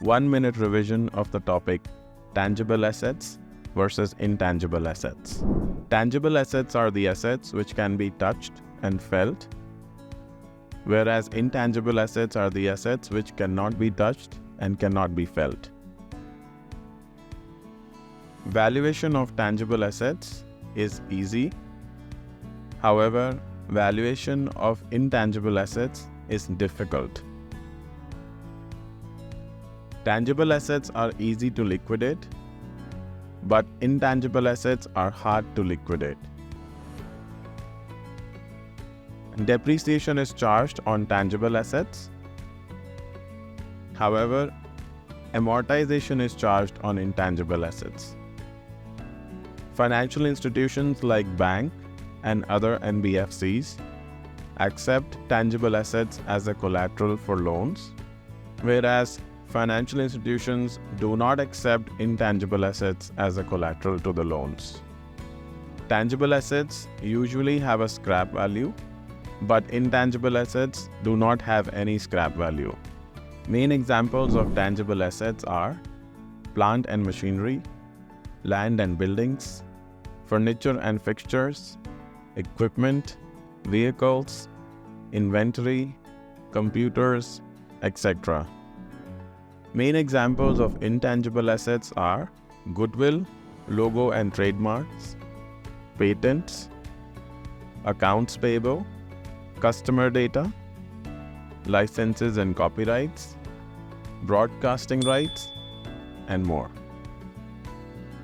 1-minute revision of the topic tangible assets versus intangible assets. Tangible assets are the assets which can be touched and felt, whereas intangible assets are the assets which cannot be touched and cannot be felt. Valuation of tangible assets is easy. However, valuation of intangible assets is difficult. Tangible assets are easy to liquidate, but intangible assets are hard to liquidate. Depreciation is charged on tangible assets. However, amortization is charged on intangible assets. Financial institutions like bank and other NBFCs accept tangible assets as a collateral for loans, whereas financial institutions do not accept intangible assets as a collateral to the loans. Tangible assets usually have a scrap value, but intangible assets do not have any scrap value. Main examples of tangible assets are plant and machinery, land and buildings, furniture and fixtures, equipment, vehicles, inventory, computers, etc. Main examples of intangible assets are goodwill, logo and trademarks, patents, accounts payable, customer data, licenses and copyrights, broadcasting rights, and more.